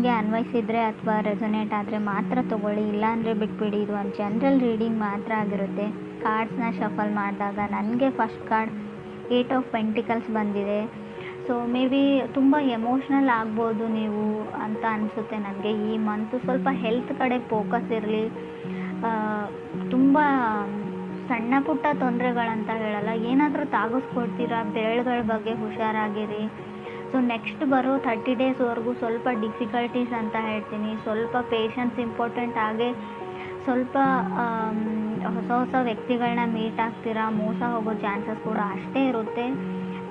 ನಿಮಗೆ ಅನ್ವಯಿಸಿದರೆ ಅಥವಾ ರೆಸೊನೇಟ್ ಆದರೆ ಮಾತ್ರ ತೊಗೊಳ್ಳಿ, ಇಲ್ಲಾಂದರೆ ಬಿಟ್ಬಿಡಿ. ಇದು ಒಂದು ಜನರಲ್ ರೀಡಿಂಗ್ ಮಾತ್ರ ಆಗಿರುತ್ತೆ. ಕಾರ್ಡ್ಸ್ನ ಶಫಲ್ ಮಾಡಿದಾಗ ನನಗೆ ಫಸ್ಟ್ ಕಾರ್ಡ್ 8 ಆಫ್ ಪೆಂಟಿಕಲ್ಸ್ ಬಂದಿದೆ. ಸೊ ಮೇ ಬಿ ತುಂಬ ಎಮೋಷ್ನಲ್ ಆಗ್ಬೋದು ನೀವು ಅಂತ ಅನಿಸುತ್ತೆ ನನಗೆ. ಈ ಮಂತು ಸ್ವಲ್ಪ ಹೆಲ್ತ್ ಕಡೆ ಫೋಕಸ್ ಇರಲಿ. ತುಂಬ ಸಣ್ಣ ಪುಟ್ಟ ತೊಂದರೆಗಳಂತ ಹೇಳಲ್ಲ, ಏನಾದರೂ ತಾಗಿಸ್ಕೊಡ್ತೀರಾ, ಬೆರಳುಗಳ ಬಗ್ಗೆ ಹುಷಾರಾಗಿರಿ. ಸೊ ನೆಕ್ಸ್ಟ್ ಬರೋ 30 ಡೇಸ್ವರೆಗೂ ಸ್ವಲ್ಪ ಡಿಫಿಕಲ್ಟೀಸ್ ಅಂತ ಹೇಳ್ತೀನಿ. ಸ್ವಲ್ಪ ಪೇಷನ್ಸ್ ಇಂಪಾರ್ಟೆಂಟ್. ಹಾಗೆ ಸ್ವಲ್ಪ ಹೊಸ ವ್ಯಕ್ತಿಗಳನ್ನ ಮೀಟ್ ಆಗ್ತೀರಾ, ಮೋಸ ಹೋಗೋ ಚಾನ್ಸಸ್ ಕೂಡ ಅಷ್ಟೇ ಇರುತ್ತೆ.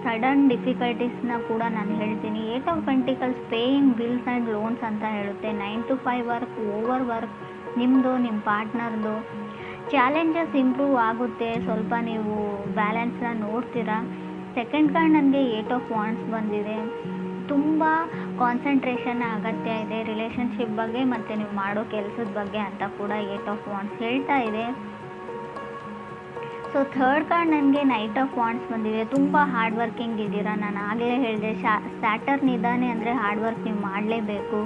ಸಡನ್ ಡಿಫಿಕಲ್ಟೀಸ್ನ ಕೂಡ ನಾನು ಹೇಳ್ತೀನಿ. 8 of pentacles paying bills and loans ಅಂತ ಹೇಳುತ್ತೆ. 9 to 5 ವರ್ಕ್, ಓವರ್ ವರ್ಕ್ ನಿಮ್ಮದು, ನಿಮ್ಮ ಪಾರ್ಟ್ನರ್ದು. ಚಾಲೆಂಜಸ್ ಇಂಪ್ರೂವ್ ಆಗುತ್ತೆ, ಸ್ವಲ್ಪ ನೀವು ಬ್ಯಾಲೆನ್ಸ್ನ ನೋಡ್ತೀರಾ. ಸೆಕೆಂಡ್ ಕಾರ್ಡ್ ನನಗೆ 8 ಆಫ್ ವಾಂಡ್ಸ್ ಬಂದಿದೆ. ತುಂಬ ಕಾನ್ಸಂಟ್ರೇಷನ್ ಅಗತ್ಯ ಇದೆ ರಿಲೇಷನ್ಶಿಪ್ ಬಗ್ಗೆ ಮತ್ತು ನೀವು ಮಾಡೋ ಕೆಲಸದ ಬಗ್ಗೆ ಅಂತ ಕೂಡ 8 ಆಫ್ ವಾಂಡ್ಸ್ ಹೇಳ್ತಾ ಇದೆ. ಸೊ ಥರ್ಡ್ ಕಾರ್ಡ್ ನನಗೆ ನೈಟ್ ಆಫ್ ವಾಂಡ್ಸ್ ಬಂದಿದೆ. ತುಂಬ ಹಾರ್ಡ್ ವರ್ಕಿಂಗ್ ಇದ್ದೀರಾ. ನಾನು ಆಗಲೇ ಹೇಳಿದೆ, ಸ್ಯಾಟರ್ನ್ ಇದ್ದಾನೆ ಅಂದರೆ ಹಾರ್ಡ್ ವರ್ಕ್ ನೀವು ಮಾಡಲೇಬೇಕು.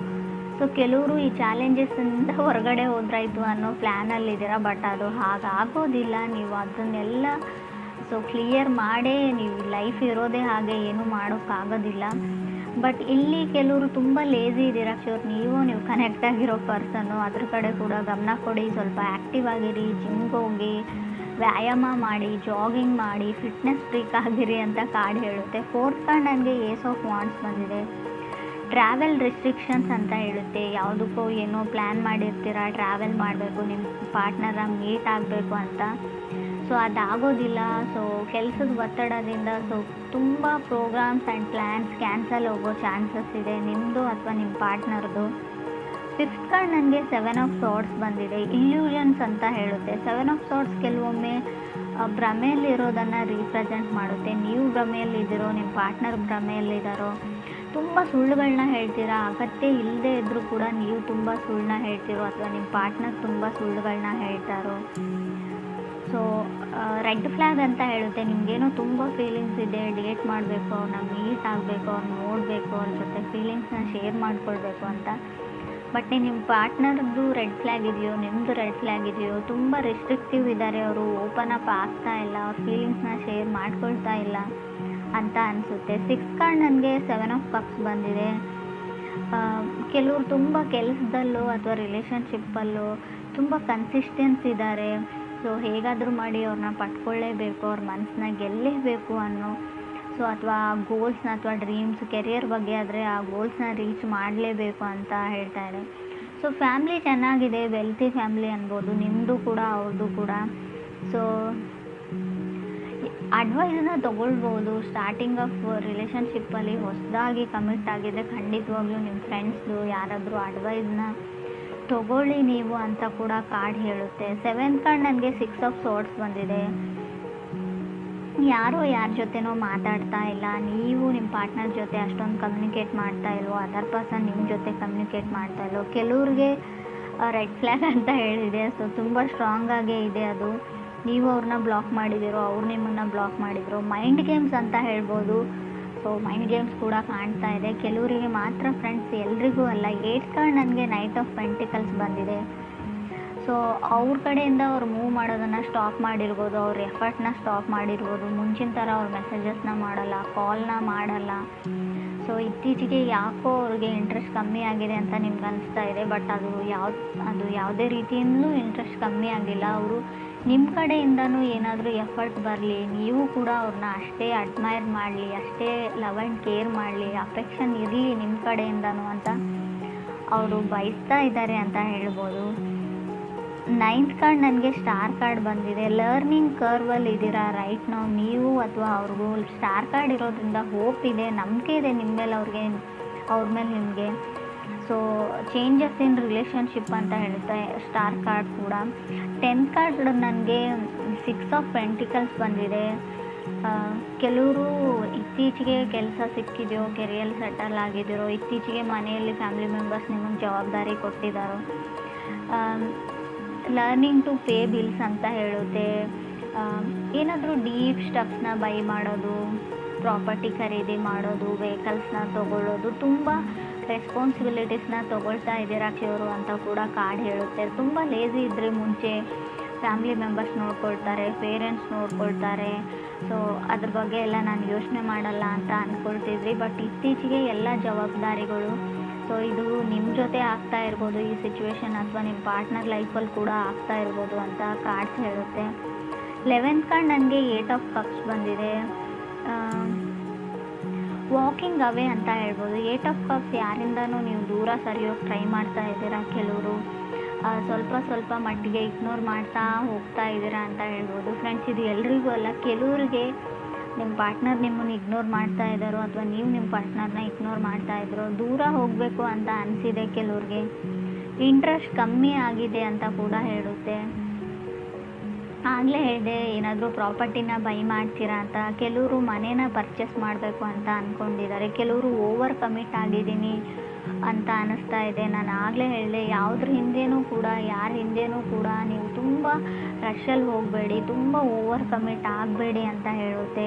ಸೊ ಕೆಲವರು ಈ ಚಾಲೆಂಜಸ್ಸಿಂದ ಹೊರಗಡೆ ಹೋದ್ರಾಯ್ತು ಅನ್ನೋ ಪ್ಲ್ಯಾನಲ್ಲಿದ್ದೀರಾ, ಬಟ್ ಅದು ಹಾಗಾಗೋದಿಲ್ಲ. ನೀವು ಅದನ್ನೆಲ್ಲ ಕ್ಲಿಯರ್ ಮಾಡೇ ನೀವು ಲೈಫ್ ಇರೋದೇ ಹಾಗೆ, ಏನೂ ಮಾಡೋಕ್ಕಾಗೋದಿಲ್ಲ. ಬಟ್ ಇಲ್ಲಿ ಕೆಲವರು ತುಂಬ ಲೇಝಿ ಇದ್ದೀರಾ. ನೀವು ಕನೆಕ್ಟ್ ಆಗಿರೋ ಪರ್ಸನ್ನು, ಅದ್ರ ಕಡೆ ಕೂಡ ಗಮನ ಕೊಡಿ. ಸ್ವಲ್ಪ ಆ್ಯಕ್ಟಿವ್ ಆಗಿರಿ, ಜಿಮ್ಗೆ ಹೋಗಿ, ವ್ಯಾಯಾಮ ಮಾಡಿ, ಜಾಗಿಂಗ್ ಮಾಡಿ, ಫಿಟ್ನೆಸ್ ಫ್ರೀಕ್ ಆಗಿರಿ ಅಂತ ಕಾರ್ಡ್ ಹೇಳುತ್ತೆ. ಫೋರ್ತ್ ಕಾರ್ಡ್ ನನಗೆ ಏಸ್ ಆಫ್ ವಾಂಡ್ಸ್ ಬಂದಿದೆ. ಟ್ರಾವೆಲ್ ರಿಸ್ಟ್ರಿಕ್ಷನ್ಸ್ ಅಂತ ಹೇಳುತ್ತೆ. ಯಾವುದಕ್ಕೋ ಏನೋ ಪ್ಲ್ಯಾನ್ ಮಾಡಿರ್ತೀರಾ, ಟ್ರಾವೆಲ್ ಮಾಡಬೇಕು, ನಿಮ್ಮ ಪಾರ್ಟ್ನರ ಮೀಟ್ ಆಗಬೇಕು ಅಂತ. ಸೊ ಅದಾಗೋದಿಲ್ಲ. ಸೊ ಕೆಲಸದ ಒತ್ತಡದಿಂದ ತುಂಬ ಪ್ರೋಗ್ರಾಮ್ಸ್ ಆ್ಯಂಡ್ ಪ್ಲ್ಯಾನ್ಸ್ ಕ್ಯಾನ್ಸಲ್ ಹೋಗೋ ಚಾನ್ಸಸ್ ಇದೆ, ನಿಮ್ಮದು ಅಥವಾ ನಿಮ್ಮ ಪಾರ್ಟ್ನರ್ದು. ಫಿಫ್ತ್ ಕಾರ್ಡ್ ನನಗೆ 7 ಆಫ್ ಸಾರ್ಡ್ಸ್ ಬಂದಿದೆ. ಇಲ್ಯೂಷನ್ಸ್ ಅಂತ ಹೇಳುತ್ತೆ. 7 ಆಫ್ ಸಾರ್ಡ್ಸ್ ಕೆಲವೊಮ್ಮೆ ಭ್ರಮೆಯಲ್ಲಿರೋದನ್ನು ರೀಪ್ರೆಸೆಂಟ್ ಮಾಡುತ್ತೆ. ನೀವು ಭ್ರಮೆಯಲ್ಲಿದ್ದೀರೋ, ನಿಮ್ಮ ಪಾರ್ಟ್ನರ್ ಭ್ರಮೆಯಲ್ಲಿದ್ದಾರೋ, ತುಂಬ ಸುಳ್ಳುಗಳನ್ನ ಹೇಳ್ತೀರಾ. ಅಗತ್ಯ ಇಲ್ಲದೆ ಇದ್ದರೂ ಕೂಡ ನೀವು ತುಂಬ ಸುಳ್ಳನ್ನ ಹೇಳ್ತೀರೋ, ಅಥವಾ ನಿಮ್ಮ ಪಾರ್ಟ್ನರ್ ತುಂಬ ಸುಳ್ಳುಗಳನ್ನ ಹೇಳ್ತಾರೋ. ಸೊ ರೆಡ್ ಫ್ಲ್ಯಾಗ್ ಅಂತ ಹೇಳುತ್ತೆ. ನಿಮಗೇನೋ ತುಂಬ ಫೀಲಿಂಗ್ಸ್ ಇದೆ, ಡೇಟ್ ಮಾಡಬೇಕು, ಅವ್ರನ್ನ ಮೀಟ್ ಆಗಬೇಕು, ಅವ್ರನ್ನ ನೋಡಬೇಕು, ಅವ್ರ ಜೊತೆ ಫೀಲಿಂಗ್ಸ್ನ ಶೇರ್ ಮಾಡ್ಕೊಳ್ಬೇಕು ಅಂತ. ಬಟ್ ನಿಮ್ಮ ಪಾರ್ಟ್ನರ್ದು ರೆಡ್ ಫ್ಲ್ಯಾಗ್ ಇದೆಯೋ, ನಿಮ್ಮದು ರೆಡ್ ಫ್ಲ್ಯಾಗ್ ಇದೆಯೋ, ತುಂಬ ರಿಸ್ಟ್ರಿಕ್ಟಿವ್ ಇದ್ದಾರೆ, ಅವರು ಓಪನ್ ಅಪ್ ಆಗ್ತಾ ಇಲ್ಲ, ಅವ್ರ ಫೀಲಿಂಗ್ಸ್ನ ಶೇರ್ ಮಾಡ್ಕೊಳ್ತಾ ಇಲ್ಲ ಅಂತ ಅನಿಸುತ್ತೆ. 6th ಕಾರ್ಡ್ ನನಗೆ 7 ಆಫ್ ಕಪ್ಸ್ ಬಂದಿದೆ. ಕೆಲವರು ತುಂಬ ಕೆಲಸದಲ್ಲೋ ಅಥವಾ ರಿಲೇಷನ್ಶಿಪ್ಪಲ್ಲೋ ತುಂಬ ಕನ್ಸಿಸ್ಟೆನ್ಸ್ ಇದ್ದಾರೆ. ಸೊ ಹೇಗಾದರೂ ಮಾಡಿ ಅವ್ರನ್ನ ಪಡ್ಕೊಳ್ಳೇಬೇಕು, ಅವ್ರ ಮನಸ್ಸನ್ನ ಗೆಲ್ಲೇಬೇಕು ಅನ್ನೋ, ಸೊ ಅಥವಾ ಗೋಲ್ಸ್ನ ಅಥವಾ ಡ್ರೀಮ್ಸ್, ಕೆರಿಯರ್ ಬಗ್ಗೆ ಆದರೆ ಆ ಗೋಲ್ಸ್ನ ರೀಚ್ ಮಾಡಲೇಬೇಕು ಅಂತ ಹೇಳ್ತಾರೆ. ಸೊ ಫ್ಯಾಮ್ಲಿ ಚೆನ್ನಾಗಿದೆ, ವೆಲ್ತಿ ಫ್ಯಾಮ್ಲಿ ಅನ್ಬೋದು, ನಿಮ್ಮದು ಕೂಡ ಅವ್ರದ್ದು ಕೂಡ. ಸೊ ಅಡ್ವೈಸ್ನ ತೊಗೊಳ್ಬೋದು. ಸ್ಟಾರ್ಟಿಂಗ್ ಆಫ್ ರಿಲೇಷನ್ಶಿಪ್ಪಲ್ಲಿ ಹೊಸದಾಗಿ ಕಮಿಟ್ ಆಗಿದ್ದರೆ ಖಂಡಿತವಾಗ್ಲೂ ನಿಮ್ಮ ಫ್ರೆಂಡ್ಸ್ದು ಯಾರಾದರೂ ಅಡ್ವೈಸ್ನ ತೊಗೊಳ್ಳಿ ನೀವು ಅಂತ ಕೂಡ ಕಾರ್ಡ್ ಹೇಳುತ್ತೆ. 7th ಕಾರ್ಡ್ ನನಗೆ 6 ಆಫ್ ಸಾರ್ಡ್ಸ್ ಬಂದಿದೆ. ಯಾರೋ ಯಾರ ಜೊತೆನೋ ಮಾತಾಡ್ತಾ ಇಲ್ಲ, ನೀವು ನಿಮ್ಮ ಪಾರ್ಟ್ನರ್ ಜೊತೆ ಅಷ್ಟೊಂದು ಕಮ್ಯುನಿಕೇಟ್ ಮಾಡ್ತಾ ಇಲ್ವೋ, ಅದರ್ ಪರ್ಸನ್ ನಿಮ್ಮ ಜೊತೆ ಕಮ್ಯುನಿಕೇಟ್ ಮಾಡ್ತಾ ಇಲ್ವೋ. ಕೆಲವ್ರಿಗೆ ರೆಡ್ ಫ್ಲ್ಯಾಗ್ ಅಂತ ಹೇಳಿದೆ. ಸೊ ತುಂಬ ಸ್ಟ್ರಾಂಗಾಗೇ ಇದೆ ಅದು. ನೀವು ಅವ್ರನ್ನ ಬ್ಲಾಕ್ ಮಾಡಿದಿರೋ, ಅವ್ರು ನಿಮ್ಮನ್ನು ಬ್ಲಾಕ್ ಮಾಡಿದ್ರು. ಮೈಂಡ್ ಗೇಮ್ಸ್ ಅಂತ ಹೇಳ್ಬೋದು. ಸೊ ಮೈಂಡ್ ಗೇಮ್ಸ್ ಕೂಡ ಕಾಣ್ತಾ ಇದೆ. ಕೆಲವರಿಗೆ ಮಾತ್ರ ಫ್ರೆಂಡ್ಸ್, ಎಲ್ರಿಗೂ ಅಲ್ಲ. 8th ಕಾರ್ಡ್ ನನಗೆ ನೈಟ್ ಆಫ್ ಪೆಂಟಿಕಲ್ಸ್ ಬಂದಿದೆ. ಸೊ ಅವ್ರ ಕಡೆಯಿಂದ ಅವ್ರು ಮೂವ್ ಮಾಡೋದನ್ನು ಸ್ಟಾಪ್ ಮಾಡಿರ್ಬೋದು, ಅವ್ರ ಎಫರ್ಟ್ನ ಸ್ಟಾಪ್ ಮಾಡಿರ್ಬೋದು. ಮುಂಚಿನ ಥರ ಅವ್ರ ಮೆಸೇಜಸ್ನ ಮಾಡಲ್ಲ, ಕಾಲ್ನ ಮಾಡಲ್ಲ. ಸೊ ಇತ್ತೀಚೆಗೆ ಯಾಕೋ ಅವ್ರಿಗೆ ಇಂಟ್ರೆಸ್ಟ್ ಕಮ್ಮಿ ಆಗಿದೆ ಅಂತ ನಿಮ್ಗೆ ಅನಿಸ್ತಾ ಇದೆ. ಬಟ್ ಅದು ಯಾವುದೇ ರೀತಿಯಿಂದಲೂ ಇಂಟ್ರೆಸ್ಟ್ ಕಮ್ಮಿ ಆಗಿಲ್ಲ. ಅವರು ನಿಮ್ಮ ಕಡೆಯಿಂದನೂ ಏನಾದರೂ ಎಫರ್ಟ್ ಬರಲಿ, ನೀವು ಕೂಡ ಅವ್ರನ್ನ ಅಷ್ಟೇ ಅಡ್ಮೈರ್ ಮಾಡಲಿ, ಅಷ್ಟೇ ಲವ್ ಆ್ಯಂಡ್ ಕೇರ್ ಮಾಡಲಿ, ಅಫೆಕ್ಷನ್ ಇರಲಿ ನಿಮ್ಮ ಕಡೆಯಿಂದನೂ ಅಂತ ಅವರು ಬಯಸ್ತಾ ಇದ್ದಾರೆ ಅಂತ ಹೇಳ್ಬೋದು. 9th ಕಾರ್ಡ್ ನನಗೆ ಸ್ಟಾರ್ ಕಾರ್ಡ್ ಬಂದಿದೆ. ಲರ್ನಿಂಗ್ ಕರ್ವಲ್ಲಿ ಇದ್ದೀರಾ ರೈಟ್ ನಾವು, ನೀವು ಅಥವಾ ಅವ್ರಿಗೂ. ಸ್ಟಾರ್ ಕಾರ್ಡ್ ಇರೋದ್ರಿಂದ ಹೋಪ್ ಇದೆ, ನಂಬಿಕೆ ಇದೆ ನಿಮ್ಮ ಮೇಲೆ, ಅವ್ರ ಮೇಲೆ ನಿಮಗೆ. ಸೊ ಚೇಂಜಸ್ ಇನ್ ರಿಲೇಷನ್ಶಿಪ್ ಅಂತ ಹೇಳುತ್ತೆ ಸ್ಟಾರ್ ಕಾರ್ಡ್ ಕೂಡ. 10th ಕಾರ್ಡ್ ನನಗೆ 6 ಆಫ್ ಪೆಂಟಿಕಲ್ಸ್ ಬಂದಿದೆ. ಕೆಲವರು ಇತ್ತೀಚೆಗೆ ಕೆಲಸ ಸಿಕ್ಕಿದೆಯೋ, ಕೆರಿಯರ್ ಸೆಟಲ್ ಆಗಿದ್ದೀರೋ, ಇತ್ತೀಚೆಗೆ ಮನೆಯಲ್ಲಿ ಫ್ಯಾಮಿಲಿ ಮೆಂಬರ್ಸ್ ನಿಮಗೆ ಜವಾಬ್ದಾರಿ ಕೊಟ್ಟಿದ್ದಾರೋ. ಲರ್ನಿಂಗ್ ಟು ಪೇ ಬಿಲ್ಸ್ ಅಂತ ಹೇಳುತ್ತೆ. ಏನಾದರೂ ಡೀಪ್ ಸ್ಟಫ್ಸ್ನ ಬೈ ಮಾಡೋದು, ಪ್ರಾಪರ್ಟಿ ಖರೀದಿ ಮಾಡೋದು, ವೆಹಿಕಲ್ಸ್ನ ತೊಗೊಳ್ಳೋದು, ತುಂಬ ರೆಸ್ಪಾನ್ಸಿಬಿಲಿಟೀಸ್ನ ತೊಗೊಳ್ತಾ ಇದ್ದೀರಾ ಕೆಲವರು ಅಂತ ಕೂಡ ಕಾರ್ಡ್ ಹೇಳುತ್ತೆ. ತುಂಬ ಲೇಝಿ ಇದ್ದರೆ ಮುಂಚೆ ಫ್ಯಾಮಿಲಿ ಮೆಂಬರ್ಸ್ ನೋಡ್ಕೊಳ್ತಾರೆ, ಪೇರೆಂಟ್ಸ್ ನೋಡ್ಕೊಳ್ತಾರೆ, ಸೊ ಅದ್ರ ಬಗ್ಗೆ ಎಲ್ಲ ನಾನು ಯೋಚನೆ ಮಾಡಲ್ಲ ಅಂತ ಅಂದ್ಕೊಳ್ತಿದ್ರಿ. ಬಟ್ ಇತ್ತೀಚೆಗೆ ಎಲ್ಲ ಜವಾಬ್ದಾರಿಗಳು, ಸೊ ಇದು ನಿಮ್ಮ ಜೊತೆ ಆಗ್ತಾ ಇರ್ಬೋದು ಈ ಸಿಚುವೇಶನ್, ಅಥವಾ ನಿಮ್ಮ ಪಾರ್ಟ್ನರ್ ಲೈಫಲ್ಲಿ ಕೂಡ ಆಗ್ತಾ ಇರ್ಬೋದು ಅಂತ ಕಾರ್ಡ್ಸ್ ಹೇಳುತ್ತೆ. 11th ಕಾರ್ಡ್ ನನಗೆ 8 ಆಫ್ ಕಪ್ಸ್ ಬಂದಿದೆ. ವಾಕಿಂಗ್ ಅವೇ ಅಂತ ಹೇಳ್ಬೋದು. 8 ಆಫ್ ಕಪ್ಸ್ ಯಾರಿಂದನೂ ನೀವು ದೂರ ಸರಿಯೋಕ್ಕೆ ಟ್ರೈ ಮಾಡ್ತಾ ಇದ್ದೀರಾ, ಕೆಲವರು ಸ್ವಲ್ಪ ಮಟ್ಟಿಗೆ ಇಗ್ನೋರ್ ಮಾಡ್ತಾ ಹೋಗ್ತಾ ಇದ್ದೀರಾ ಅಂತ ಹೇಳ್ಬೋದು. ಫ್ರೆಂಡ್ಸ್, ಇದು ಎಲ್ರಿಗೂ ಅಲ್ಲ, ಕೆಲವ್ರಿಗೆ ನಿಮ್ಮ ಪಾರ್ಟ್ನರ್ ನಿಮ್ಮನ್ನು ಇಗ್ನೋರ್ ಮಾಡ್ತಾ ಇದ್ದಾರೋ ಅಥವಾ ನೀವು ನಿಮ್ಮ ಪಾರ್ಟ್ನರ್ನ ಇಗ್ನೋರ್ ಮಾಡ್ತಾ ಇದ್ರೋ, ದೂರ ಹೋಗಬೇಕು ಅಂತ ಅನಿಸಿದೆ ಕೆಲವ್ರಿಗೆ, ಇಂಟ್ರೆಸ್ಟ್ ಕಮ್ಮಿ ಆಗಿದೆ ಅಂತ ಕೂಡ ಹೇಳುತ್ತೆ. ಆಗಲೇ ಹೇಳಿದೆ, ಏನಾದರೂ ಪ್ರಾಪರ್ಟಿನ ಬೈ ಮಾಡ್ತೀರಾ ಅಂತ. ಕೆಲವರು ಮನೇನ ಪರ್ಚೇಸ್ ಮಾಡಬೇಕು ಅಂತ ಅಂದ್ಕೊಂಡಿದ್ದಾರೆ, ಕೆಲವರು ಓವರ್ ಕಮಿಟ್ ಆಗಿದ್ದೀನಿ ಅಂತ ಅನ್ನಿಸ್ತಾ ಇದೆ. ನಾನು ಆಗಲೇ ಹೇಳಿದೆ, ಯಾವುದ್ರ ಹಿಂದೆನೂ ಕೂಡ, ಯಾರ ಹಿಂದೆನೂ ಕೂಡ ನೀವು ತುಂಬ ರಶಲ್ಲಿ ಹೋಗಬೇಡಿ, ತುಂಬ ಓವರ್ ಕಮಿಟ್ ಆಗಬೇಡಿ ಅಂತ ಹೇಳುತ್ತೆ.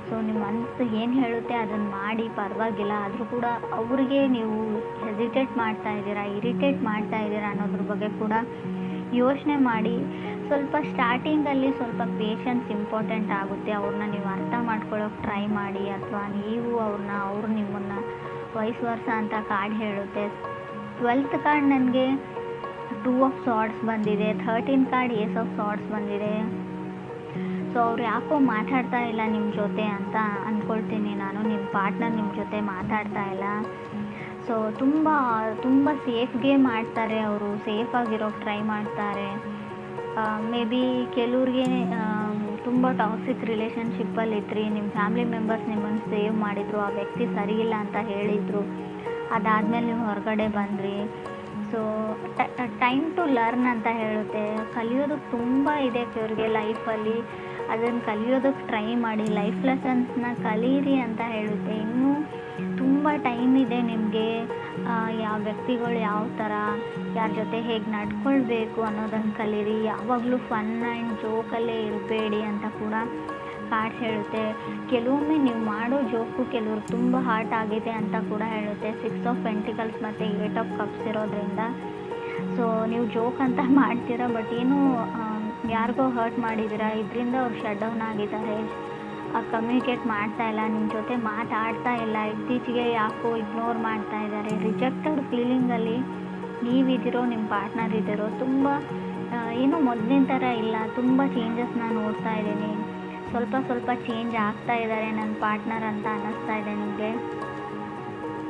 ಸೊ ನಿಮ್ಮ ಮನಸ್ಸು ಏನು ಹೇಳುತ್ತೆ ಅದನ್ನು ಮಾಡಿ, ಪರವಾಗಿಲ್ಲ. ಆದರೂ ಕೂಡ ಅವ್ರಿಗೆ ನೀವು ಹೆಸಿಟೇಟ್ ಮಾಡ್ತಾ ಇದ್ದೀರಾ, ಇರಿಟೇಟ್ ಮಾಡ್ತಾ ಇದ್ದೀರಾ ಅನ್ನೋದ್ರ ಬಗ್ಗೆ ಕೂಡ ಯೋಚನೆ ಮಾಡಿ. ಸ್ವಲ್ಪ ಸ್ಟಾರ್ಟಿಂಗಲ್ಲಿ ಸ್ವಲ್ಪ ಪೇಷನ್ಸ್ ಇಂಪಾರ್ಟೆಂಟ್ ಆಗುತ್ತೆ. ಅವ್ರನ್ನ ನೀವು ಅರ್ಥ ಮಾಡ್ಕೊಳ್ಳೋಕೆ ಟ್ರೈ ಮಾಡಿ, ಅಥವಾ ನೀವು ಅವ್ರು ನಿಮ್ಮನ್ನು ವೈಸ್ ವರ್ಸ ಅಂತ ಕಾರ್ಡ್ ಹೇಳುತ್ತೆ. 12th ಕಾರ್ಡ್ ನನಗೆ 2 ಆಫ್ ಸಾರ್ಡ್ಸ್ ಬಂದಿದೆ. 13th ಕಾರ್ಡ್ ಏಸ್ ಆಫ್ ಸಾರ್ಡ್ಸ್ ಬಂದಿದೆ. ಸೊ ಅವ್ರು ಯಾಕೋ ಮಾತಾಡ್ತಾ ಇಲ್ಲ ನಿಮ್ಮ ಜೊತೆ ಅಂತ ಅಂದ್ಕೊಳ್ತೀನಿ ನಾನು. ನಿಮ್ಮ ಪಾರ್ಟ್ನರ್ ನಿಮ್ಮ ಜೊತೆ ಮಾತಾಡ್ತಾ ಇಲ್ಲ. ಸೊ ತುಂಬ ಸೇಫ್ಗೆ ಮಾಡ್ತಾರೆ, ಅವರು ಸೇಫಾಗಿರೋಕ್ಕೆ ಟ್ರೈ ಮಾಡ್ತಾರೆ. ಮೇ ಬಿ ಕೆಲವ್ರಿಗೆ ತುಂಬ ಟಾಕ್ಸಿಕ್ ರಿಲೇಷನ್ಶಿಪ್ಪಲ್ಲಿ ಇದ್ರಿ, ನಿಮ್ಮ ಫ್ಯಾಮಿಲಿ ಮೆಂಬರ್ಸ್ ನಿಮ್ಮನ್ನು ಸೇವ್ ಮಾಡಿದರು, ಆ ವ್ಯಕ್ತಿ ಸರಿಯಿಲ್ಲ ಅಂತ ಹೇಳಿದರು, ಅದಾದಮೇಲೆ ನೀವು ಹೊರಗಡೆ ಬಂದ್ರಿ. ಸೊ ಟೈಮ್ ಟು ಲರ್ನ್ ಅಂತ ಹೇಳುತ್ತೆ. ಕಲಿಯೋದಕ್ಕೆ ತುಂಬ ಇದೆ ಕೆಲವ್ರಿಗೆ ಲೈಫಲ್ಲಿ, ಅದನ್ನು ಕಲಿಯೋದಕ್ಕೆ ಟ್ರೈ ಮಾಡಿ, ಲೈಫ್ ಲೆಸನ್ಸ್ನ ಕಲೀರಿ ಅಂತ ಹೇಳುತ್ತೆ. ಇನ್ನೂ ತುಂಬ ಟೈಮ್ ಇದೆ ನಿಮಗೆ. ಯಾವ ವ್ಯಕ್ತಿಗಳು ಯಾವ ಥರ, ಯಾರ ಜೊತೆ ಹೇಗೆ ನಡ್ಕೊಳ್ಬೇಕು ಅನ್ನೋದನ್ನು ಕಲೀರಿ. ಯಾವಾಗಲೂ ಫನ್ ಆ್ಯಂಡ್ ಜೋಕಲ್ಲೇ ಇರಬೇಡಿ ಅಂತ ಕೂಡ ಕಾರ್ಡ್ಸ್ ಹೇಳುತ್ತೆ. ಕೆಲವೊಮ್ಮೆ ನೀವು ಮಾಡೋ ಜೋಕು ಕೆಲವ್ರಿಗೆ ತುಂಬ ಹಾರ್ಟ್ ಆಗಿದೆ ಅಂತ ಕೂಡ ಹೇಳುತ್ತೆ. 6 ಆಫ್ ಪೆಂಟಿಕಲ್ಸ್ ಮತ್ತು 8 ಆಫ್ ಕಪ್ಸ್ ಇರೋದ್ರಿಂದ ಸೊ ನೀವು ಜೋಕ್ ಅಂತ ಮಾಡ್ತೀರಾ, ಬಟ್ ಏನೂ ಯಾರಿಗೋ ಹರ್ಟ್ ಮಾಡಿದ್ದೀರಾ, ಇದರಿಂದ ಅವ್ರು ಶಟ್ ಡೌನ್ ಆಗಿದ್ದಾರೆ, ಕಮ್ಯುನಿಕೇಟ್ ಮಾಡ್ತಾ ಇಲ್ಲ, ನಿಮ್ಮ ಜೊತೆ ಮಾತಾಡ್ತಾ ಇಲ್ಲ, ಇತ್ತೀಚೆಗೆ ಯಾಕೋ ಇಗ್ನೋರ್ ಮಾಡ್ತಾ ಇದ್ದಾರೆ. ರಿಜೆಕ್ಟೆಡ್ ಫೀಲಿಂಗಲ್ಲಿ ನೀವಿದ್ದೀರೋ, ನಿಮ್ಮ ಪಾರ್ಟ್ನರ್ ಇದ್ದೀರೋ, ತುಂಬ ಏನೋ ಮೊದಲಿನ ಥರ ಇಲ್ಲ, ತುಂಬ ಚೇಂಜಸ್ನ ನೋಡ್ತಾ ಇದ್ದೀನಿ, ಸ್ವಲ್ಪ ಚೇಂಜ್ ಆಗ್ತಾ ಇದ್ದಾರೆ ನನ್ನ ಪಾರ್ಟ್ನರ್ ಅಂತ ಅನ್ನಿಸ್ತಾ ಇದೆ ನಿಮಗೆ.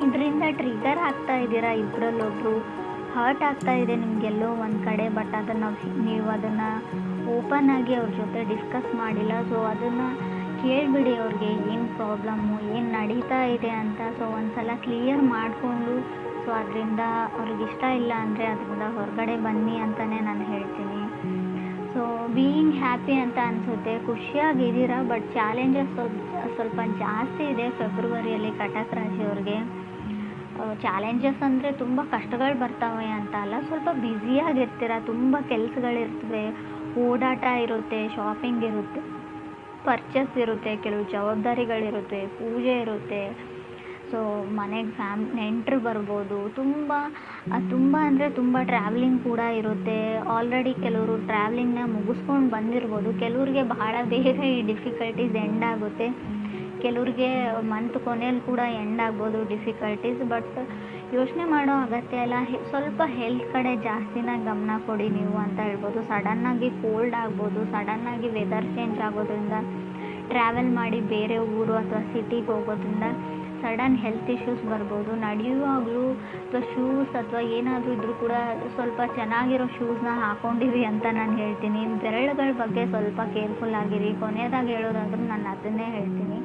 ಇದರಿಂದ ಟ್ರಿಗರ್ ಆಗ್ತಾ ಇದ್ದೀರಾ, ಇಬ್ಬರಲ್ಲೊಬ್ಬರು ಹರ್ಟ್ ಆಗ್ತಾ ಇದೆ ನಿಮಗೆಲ್ಲೋ ಒಂದು ಕಡೆ, ಬಟ್ ನೀವು ಅದನ್ನು ಓಪನ್ ಆಗಿ ಅವ್ರ ಜೊತೆ ಡಿಸ್ಕಸ್ ಮಾಡಿಲ್ಲ. ಸೊ ಅದನ್ನು ಕೇಳಿಬಿಡಿ, ಅವ್ರಿಗೆ ಏನು ಪ್ರಾಬ್ಲಮ್ಮು, ಏನು ನಡೀತಾ ಇದೆ ಅಂತ. ಸೊ ಒಂದು ಸಲ ಕ್ಲಿಯರ್ ಮಾಡಿಕೊಂಡು, ಸೊ ಅದರಿಂದ ಅವ್ರಿಗೆ ಇಷ್ಟ ಇಲ್ಲ ಅಂದರೆ ಅದರಿಂದ ಹೊರಗಡೆ ಬನ್ನಿ ಅಂತಲೇ ನಾನು ಹೇಳ್ತೀನಿ. ಸೊ ಬೀಯಿಂಗ್ ಹ್ಯಾಪಿ ಅಂತ ಅನಿಸುತ್ತೆ, ಖುಷಿಯಾಗಿದ್ದೀರಾ, ಬಟ್ ಚಾಲೆಂಜಸ್ ಸ್ವಲ್ಪ ಜಾಸ್ತಿ ಇದೆ ಫೆಬ್ರವರಿಯಲ್ಲಿ ಕಟಕ್ ರಾಶಿಯವ್ರಿಗೆ. ಚಾಲೆಂಜಸ್ ಅಂದರೆ ತುಂಬ ಕಷ್ಟಗಳು ಬರ್ತವೆ ಅಂತ ಅಲ್ಲ, ಸ್ವಲ್ಪ ಬ್ಯುಸಿಯಾಗಿರ್ತೀರ, ತುಂಬ ಕೆಲಸಗಳಿರ್ತವೆ, ಓಡಾಟ ಇರುತ್ತೆ, ಶಾಪಿಂಗ್ ಇರುತ್ತೆ, ಪರ್ಚೇಸ್ ಇರುತ್ತೆ, ಕೆಲವು ಜವಾಬ್ದಾರಿಗಳಿರುತ್ತೆ, ಪೂಜೆ ಇರುತ್ತೆ. ಸೊ ಮನೆಗೆ ನೆಂಟರು ಬರ್ಬೋದು, ತುಂಬ ಅಂದರೆ ತುಂಬ ಟ್ರಾವೆಲಿಂಗ್ ಕೂಡ ಇರುತ್ತೆ. ಆಲ್ರೆಡಿ ಕೆಲವರು ಟ್ರಾವೆಲಿಂಗ್ನ ಮುಗಿಸ್ಕೊಂಡು ಬಂದಿರ್ಬೋದು, ಕೆಲವ್ರಿಗೆ ಬಹಳ ಬೇಗ ಈ ಡಿಫಿಕಲ್ಟೀಸ್ ಎಂಡ್ ಆಗುತ್ತೆ, ಕೆಲವ್ರಿಗೆ ಮಂತ್ ಕೊನೆಯಲ್ಲಿ ಕೂಡ ಎಂಡ್ ಆಗ್ಬೋದು ಡಿಫಿಕಲ್ಟೀಸ್. ಬಟ್ ಯೋಚನೆ ಮಾಡೋ ಅಗತ್ಯ ಇಲ್ಲ, ಸ್ವಲ್ಪ ಹೆಲ್ತ್ ಕಡೆ ಜಾಸ್ತಿನ ಗಮನ ಕೊಡಿ ನೀವು ಅಂತ ಹೇಳ್ಬೋದು. ಸಡನ್ನಾಗಿ ಕೋಲ್ಡ್ ಆಗ್ಬೋದು, ಸಡನ್ನಾಗಿ ವೆದರ್ ಚೇಂಜ್ ಆಗೋದ್ರಿಂದ, ಟ್ರಾವೆಲ್ ಮಾಡಿ ಬೇರೆ ಊರು ಅಥವಾ ಸಿಟಿಗೆ ಹೋಗೋದ್ರಿಂದ ಸಡನ್ ಹೆಲ್ತ್ ಇಶ್ಯೂಸ್ ಬರ್ಬೋದು. ನಡೆಯುವಾಗಲೂ ಅಥವಾ ಶೂಸ್ ಅಥವಾ ಏನಾದರೂ ಇದ್ರೂ ಕೂಡ ಸ್ವಲ್ಪ ಚೆನ್ನಾಗಿರೋ ಶೂಸ್ನ ಹಾಕ್ಕೊಂಡಿರಿ ಅಂತ ನಾನು ಹೇಳ್ತೀನಿ. ಬೆರಳುಗಳ ಬಗ್ಗೆ ಸ್ವಲ್ಪ ಕೇರ್ಫುಲ್ ಆಗಿರಿ. ಕೊನೆಯದಾಗಿ ಹೇಳೋದಾದ್ರೂ ನಾನು ಅದನ್ನೇ ಹೇಳ್ತೀನಿ.